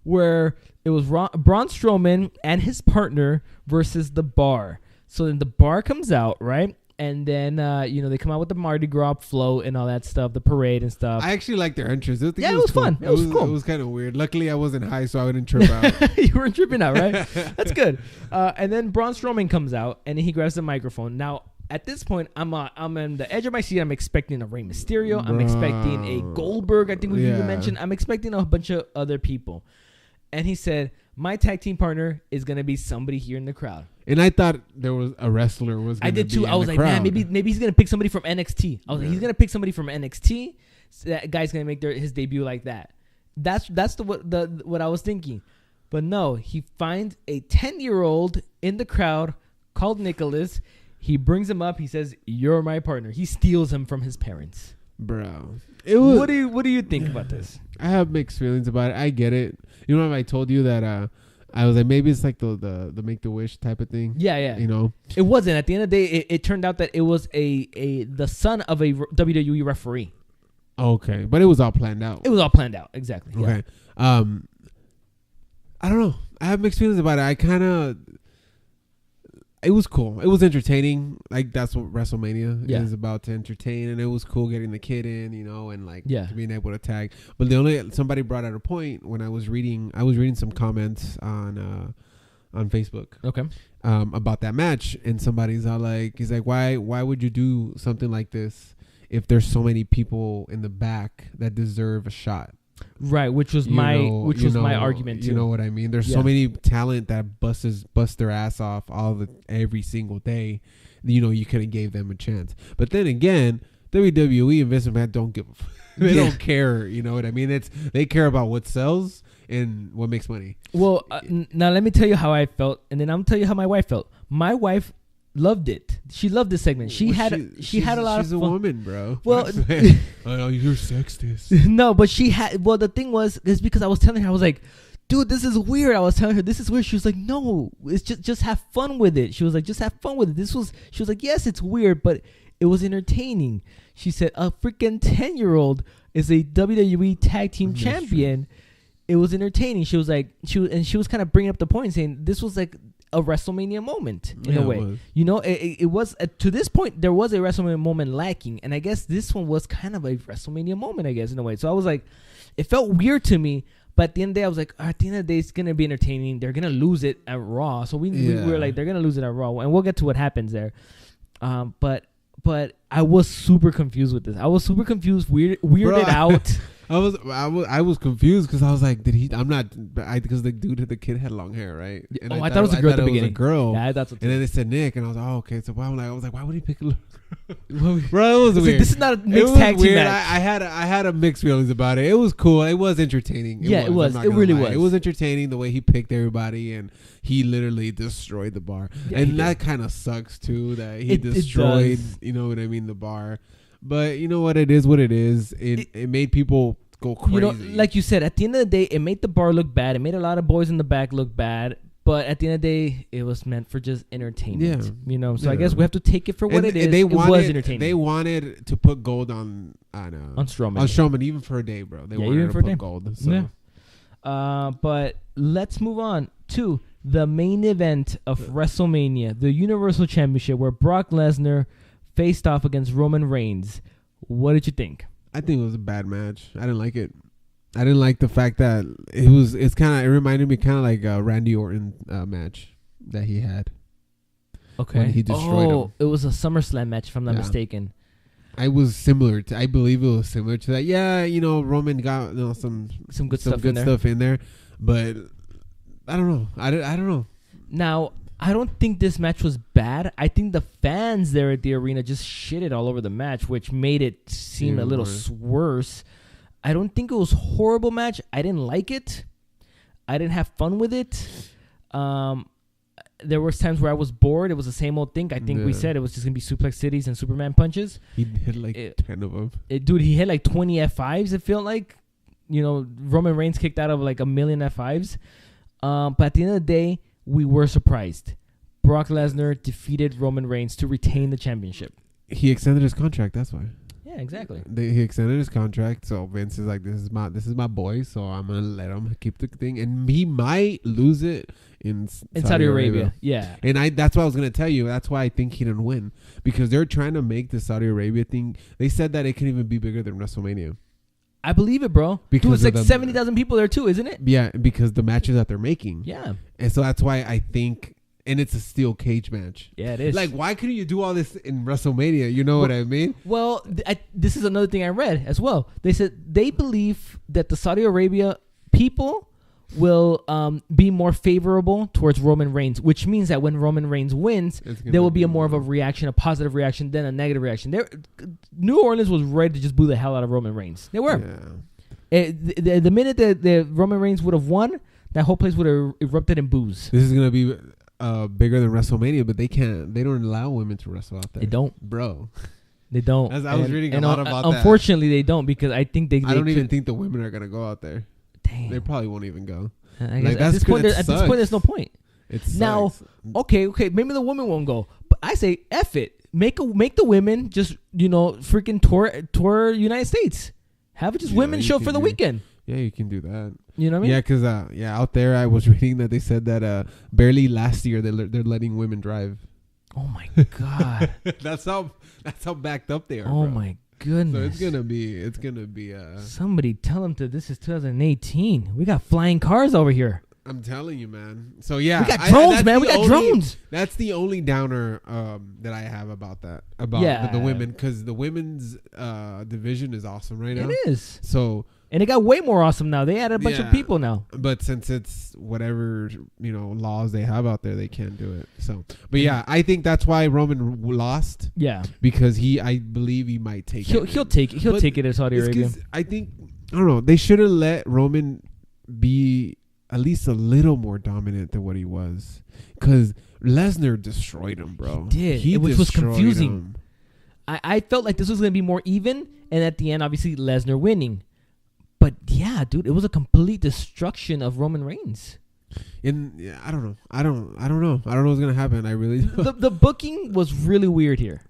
where it was Braun Strowman and his partner versus the Bar. So then the Bar comes out, right? And then, they come out with the Mardi Gras float and all that stuff, the parade and stuff. I actually liked their entrance. It was cool. Fun. It was cool. It was kind of weird. Luckily, I wasn't high, so I wouldn't trip out. You weren't tripping out, right? That's good. And then Braun Strowman comes out, and he grabs the microphone. Now, at this point, I'm on the edge of my seat. I'm expecting a Rey Mysterio. I'm expecting a Goldberg. I think we even mentioned. I'm expecting a bunch of other people. And he said, my tag team partner is going to be somebody here in the crowd. And I thought there was a wrestler was going to be I did too. I was like, crowd. Man, maybe he's going to pick somebody from NXT. I was like, he's going to pick somebody from NXT. So that guy's going to make his debut like that. That's what I was thinking. But no, he finds a 10-year-old in the crowd called Nicholas. He brings him up. He says, you're my partner. He steals him from his parents. Bro. What do you think about this? I have mixed feelings about it. I get it. You know, if I told you that I was like, maybe it's like the Make-A-Wish type of thing. Yeah. You know? It wasn't. At the end of the day, it turned out that it was the son of a WWE referee. Okay. But it was all planned out. It was all planned out. Exactly. Okay. Yeah. I don't know. I have mixed feelings about it. It was cool. It was entertaining. Like, that's what WrestleMania is about, to entertain. And it was cool getting the kid in, and like being able to tag. But somebody brought out a point when I was reading some comments on Facebook. Okay. About that match. And somebody's all like, he's like, why would you do something like this if there's so many people in the back that deserve a shot? Right, which was my argument too. You know what I mean? There's so many talent that bust their ass off every single day. You could have gave them a chance. But then again, WWE and Vince McMahon don't give they don't care. You know what I mean? They care about what sells and what makes money. Well, now let me tell you how I felt, and then I'm gonna tell you how my wife felt. My wife loved it. She loved this segment. She had a lot of fun. She's a woman, bro. Well, I know you're sexist. No, but she had. Well, the thing was, is because I was telling her, I was like, dude, this is weird. I was telling her, this is weird. She was like, no, it's just have fun with it. She was like, just have fun with it. She was like, yes, it's weird, but it was entertaining. She said, a freaking 10-year-old is a WWE Tag Team Champion. It was entertaining. She was like, she was kind of bringing up the point, saying this was like a WrestleMania moment in a way. It was to this point there was a WrestleMania moment lacking, and I guess this one was kind of a WrestleMania moment, I guess, in a way. So I was like, it felt weird to me, but at the end of the day I was like, at the end of the day it's gonna be entertaining. They're gonna lose it at Raw, so we were like, they're gonna lose it at Raw, and we'll get to what happens there. But I was super confused with this. I was super confused, weirded out. I was confused because I was like, because the kid had long hair, right? And I thought it was a girl at the beginning. It was a girl. Yeah, that's what. And then they said Nick, and I was like, oh, okay. So I was like, why would he pick a little? Bro, it was weird. Like, this is not a mixed tag team match. I had a mixed feelings about it. It was cool. It was entertaining. It was. It really was. It was entertaining the way he picked everybody, and he literally destroyed the bar. Yeah, and that kind of sucks too. That he destroyed. You know what I mean? The bar. But you know what? It is what it is. It made people go crazy. Like you said, at the end of the day, it made the bar look bad. It made a lot of boys in the back look bad. But at the end of the day, it was meant for just entertainment. Yeah. So I guess we have to take it for what it is. It was entertaining. They wanted to put gold on Strowman. On Strowman, even for a day, bro. They wanted to put gold. So. Yeah. But let's move on to the main event of WrestleMania, the Universal Championship, where Brock Lesnar faced off against Roman Reigns. What did you think? I think it was a bad match. I didn't like it. I didn't like the fact that it reminded me kind of like a Randy Orton match that he had. Okay. When he destroyed him. It was a SummerSlam match, if I'm not mistaken. I believe it was similar to that. Yeah, Roman got some good stuff in there, but I don't know. I don't know. Now, I don't think this match was bad. I think the fans there at the arena just shitted all over the match, which made it seem a little worse. I don't think it was a horrible match. I didn't like it. I didn't have fun with it. There was times where I was bored. It was the same old thing. I think we said it was just going to be suplex cities and Superman punches. He hit 10 of them. Dude, he hit like 20 F5s, it felt like. Roman Reigns kicked out of like a million F5s. But at the end of the day, we were surprised. Brock Lesnar defeated Roman Reigns to retain the championship. He extended his contract, that's why. Yeah, exactly. He extended his contract, so Vince is like, this is my boy, so I'm gonna let him keep the thing, and he might lose it in Saudi Arabia. Yeah, and that's what I was gonna tell you. That's why I think he didn't win, because they're trying to make the Saudi Arabia thing. They said that it can even be bigger than WrestleMania. I believe it, bro. Because it's like 70,000 people there too, isn't it? Yeah, because the matches that they're making. Yeah, and so that's why I think. And it's a steel cage match. Yeah, it is. Like, why couldn't you do all this in WrestleMania? You know what I mean? Well, this is another thing I read as well. They said they believe that the Saudi Arabia people will be more favorable towards Roman Reigns, which means that when Roman Reigns wins, there will be more of a reaction, a positive reaction, than a negative reaction. New Orleans was ready to just boo the hell out of Roman Reigns. They were. Yeah. The minute that Roman Reigns would have won, that whole place would have erupted in boos. This is going to be... bigger than WrestleMania, but they don't allow women to wrestle out there. They don't, bro. They don't. I was reading a lot about that. Unfortunately, they don't, because I think I don't even think the women are gonna go out there. Damn. They probably won't even go. I guess at this point, there's no point. Now, okay, maybe the women won't go, but I say F it. Make the women just freaking tour United States. Have it just women show for the weekend. Yeah, you can do that. You know what I mean? Yeah, because out there I was reading that they said that barely last year they're letting women drive. Oh my god, that's how backed up they are. Oh bro. My goodness. So it's gonna be. Somebody tell them this is 2018. We got flying cars over here. I'm telling you, man. So yeah, we got drones, man. We got drones. That's the only downer that I have about that. The women, because the women's division is awesome right now. It is. So. And it got way more awesome now. They added a bunch of people now. But since it's whatever, laws they have out there, they can't do it. So, but yeah, I think that's why Roman lost. Yeah. Because I believe he might take it. He'll take it in Saudi Arabia. I think, I don't know, they should have let Roman be at least a little more dominant than what he was. Because Lesnar destroyed him, bro. He did. Which was confusing. I felt like this was going to be more even. And at the end, obviously, Lesnar winning. But yeah, dude, it was a complete destruction of Roman Reigns. I don't know. I don't know what's gonna happen. I really don't. The booking was really weird here.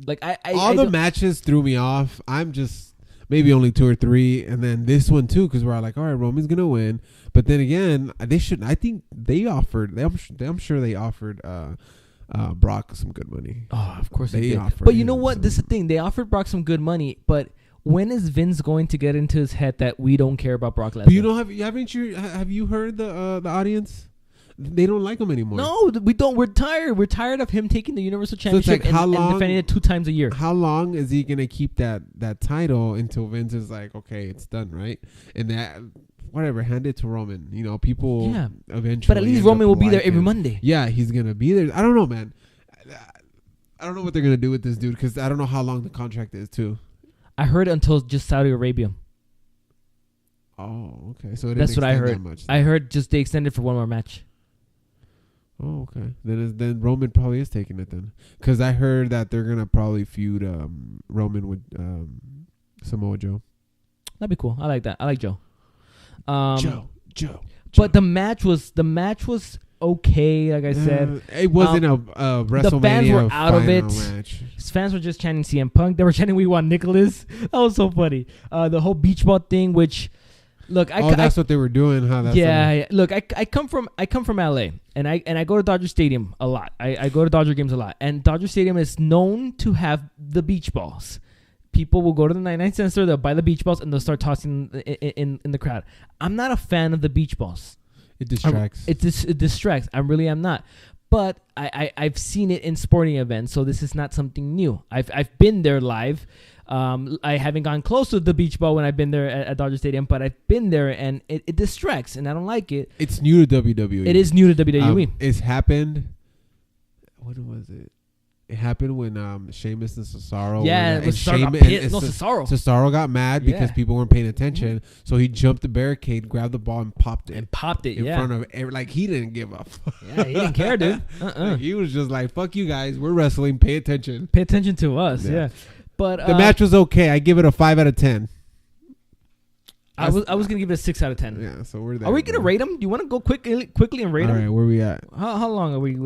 Like the matches threw me off. I'm just maybe only 2 or 3, and then this one too, because we're like, all right, Roman's gonna win. But then again, they should. I think they offered. I'm sure they offered Brock some good money. Oh, of course they did. Offered. But you know what? This is the thing. They offered Brock some good money, but. When is Vince going to get into his head that we don't care about Brock Lesnar? But you don't have you heard the audience? They don't like him anymore. No, we don't. We're tired. We're tired of him taking the Universal Championship and defending it 2 times a year. How long is he gonna keep that title until Vince is like, okay, it's done, right? And that whatever, hand it to Roman. People eventually. But at least Roman will be there every Monday. Yeah, he's gonna be there. I don't know, man. I don't know what they're gonna do with this dude because I don't know how long the contract is too. I heard until just Saudi Arabia. Oh, okay. So that's what I heard. I heard just they extended for one more match. Oh, okay. Then Roman probably is taking it then, because I heard that they're gonna probably feud Roman with Samoa Joe. That'd be cool. I like that. I like Joe. Joe. But the match was okay. Like I said, it wasn't a WrestleMania. The fans were out of it. Match. Fans were just chanting CM Punk. They were chanting "We want Nicholas." That was so funny. The whole beach ball thing, which, look, that's what they were doing, huh? That's look, I come from LA, And I go to Dodger Stadium a lot. I go to Dodger games a lot. And Dodger Stadium is known to have the beach balls. People will go to the 99 cent store, they'll buy the beach balls, and they'll start tossing in the crowd. I'm not a fan of the beach balls. It distracts. It distracts. I really am not. But I've seen it in sporting events, so this is not something new. I've been there live. I haven't gone close to the beach ball when I've been there at Dodger Stadium, but I've been there, and it distracts, and I don't like it. It's new to WWE. It is new to WWE. It's happened. What was it? It happened when Sheamus and Cesaro. Cesaro got mad because people weren't paying attention, so he jumped the barricade, grabbed the ball, and popped it. In front of like he didn't give a fuck. Yeah, he didn't care, dude. Like, he was just like, "Fuck you guys, we're wrestling. Pay attention. Pay attention to us." Yeah. But the match was okay. I give it a 5 out of 10. I was gonna give it a 6 out of 10. Yeah, so we're there. Are we gonna rate them? Do you want to go quickly and rate them? All right, where we at? How long are we?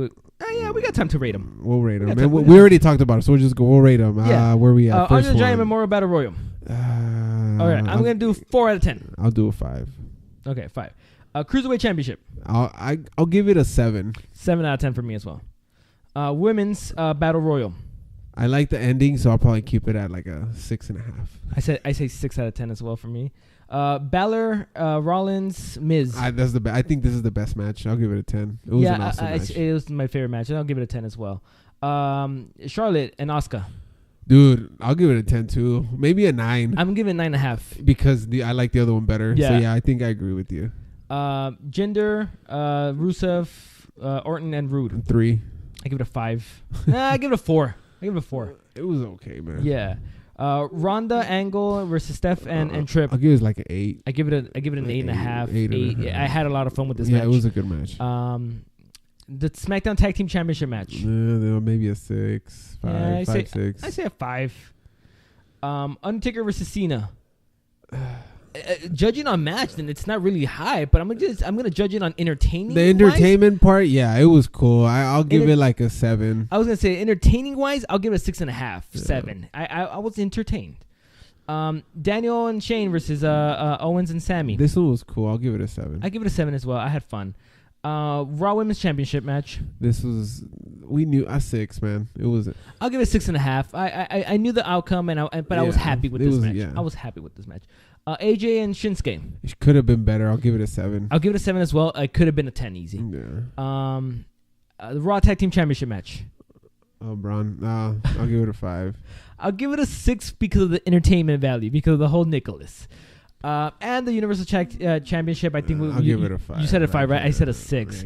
Yeah, we got time to rate them. We'll rate them. We already talked about it, so we'll just go. We'll rate them. Yeah. Where we at? Andre the Giant Memorial Battle Royal. All right, I'm gonna do 4 out of 10. I'll do a 5. Okay, 5. Cruiserweight Championship. I'll give it a 7. 7 out of 10 for me as well. Women's Battle Royal. I like the ending, so I'll probably keep it at like a 6.5. I say 6 out of 10 as well for me. Balor, Rollins, Miz. I think this is the best match. I'll give it a 10. It was an awesome match. It was my favorite match, and I'll give it a 10 as well. Charlotte and Asuka. Dude, I'll give it a 10 too. Maybe a 9. I'm giving it 9.5 because I like the other one better. Yeah. So yeah, I think I agree with you. Jinder, Rusev, Orton, and Rude. 3. I give it a 5. I give it a 4. It was okay, man. Yeah. Ronda, Angle versus Steph and Tripp. I'll give it like an 8. I give it an 8.5. 8. I had a lot of fun with this match. Yeah, it was a good match. The SmackDown Tag Team Championship match. Maybe a 6. 5, 6. I say a 5. Undertaker versus Cena. Judging on match, then it's not really high, but I'm gonna judge it on entertaining. The entertainment part, yeah, it was cool. I'll give it like a 7. I was gonna say entertaining wise, I'll give it a 6.5, 7. I was entertained. Daniel and Shane versus Owens and Sammy. This one was cool. I'll give it a 7. I give it a 7 as well. I had fun. Raw Women's Championship match. This was we knew a 6, man. It was. I'll give it a 6.5. I knew the outcome, but I was happy with this match. Yeah. I was happy with this match. AJ and Shinsuke. It could have been better. I'll give it a 7. I'll give it a 7 as well. It could have been a 10 easy. Yeah. The Raw Tag Team Championship match. Oh, Braun. I'll give it a 5. I'll give it a 6 because of the entertainment value, because of the whole Nicholas. And the Universal Championship, I think I'll give it a 5. You said a 5, right? I said a 6.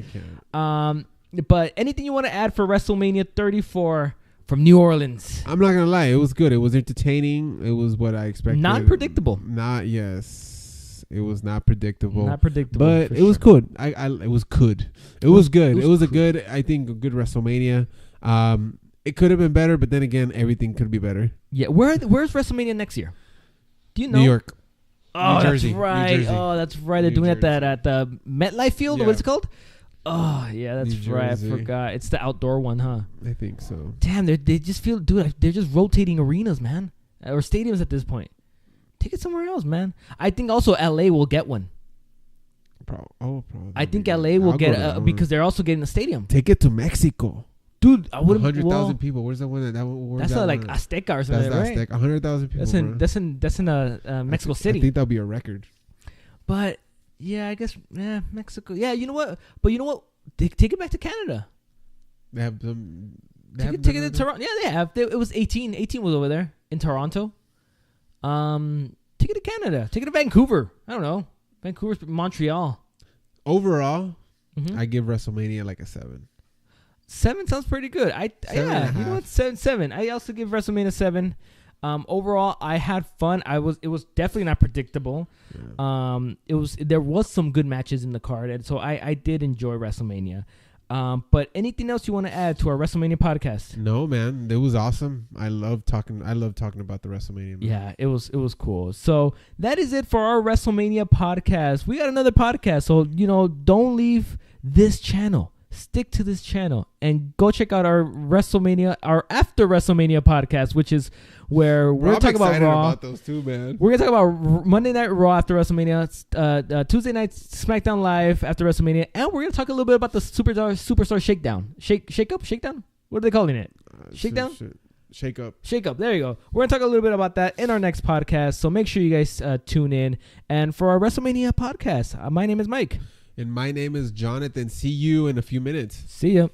But anything you want to add for WrestleMania 34 from New Orleans? I'm not gonna lie, it was good. It was entertaining. It was what I expected. Not predictable. It was not predictable. But it was good. It was good. It was good. It was a good. I think a good WrestleMania. It could have been better, but then again, everything could be better. Yeah. Where's WrestleMania next year? Do you know? New York. Oh, that's right. Oh, that's right. They're doing it at the MetLife Field. Yeah. What's it called? Oh, yeah, that's right. I forgot. It's the outdoor one, huh? I think so. Damn, they just feel, dude, they're just rotating arenas, man. Or stadiums at this point. Take it somewhere else, man. I think also LA will get one. Probably. I think LA will get because they're also getting a stadium. Take it to Mexico. Dude, I wouldn't. 100,000 people. Where's that one? That's like Azteca or something, right? Azteca. 100,000 people. That's in Mexico City. I think that'll be a record. But yeah, I guess Mexico. Yeah, you know what? But you know what? Take it back to Canada. They have them. Take it to Toronto. Yeah, they have. It was 18. 18 was over there in Toronto. Take it to Canada. Take it to Vancouver. I don't know. Vancouver's Montreal. Overall, I give WrestleMania like a 7. 7 sounds pretty good. You know what? 7. I also give WrestleMania 7. Overall, I had fun. It was definitely not predictable. Yeah. There was some good matches in the card, and so I did enjoy WrestleMania. But anything else you want to add to our WrestleMania podcast? No, man. It was awesome. I love talking about the WrestleMania. Man. Yeah, it was cool. So that is it for our WrestleMania podcast. We got another podcast, so don't leave this channel. stick to this channel and go check out our after WrestleMania podcast, which is where we're talking about Raw. About those two, man. We're gonna talk about Monday Night Raw after WrestleMania, Tuesday night SmackDown Live after WrestleMania, and we're gonna talk a little bit about the Superstar Shakedown, Shakedown. What are they calling it? Shakedown. Shake up. There you go. We're going to talk a little bit about that in our next podcast. So make sure you guys tune in. And for our WrestleMania podcast, my name is Mike. And my name is Jonathan. See you in a few minutes. See ya.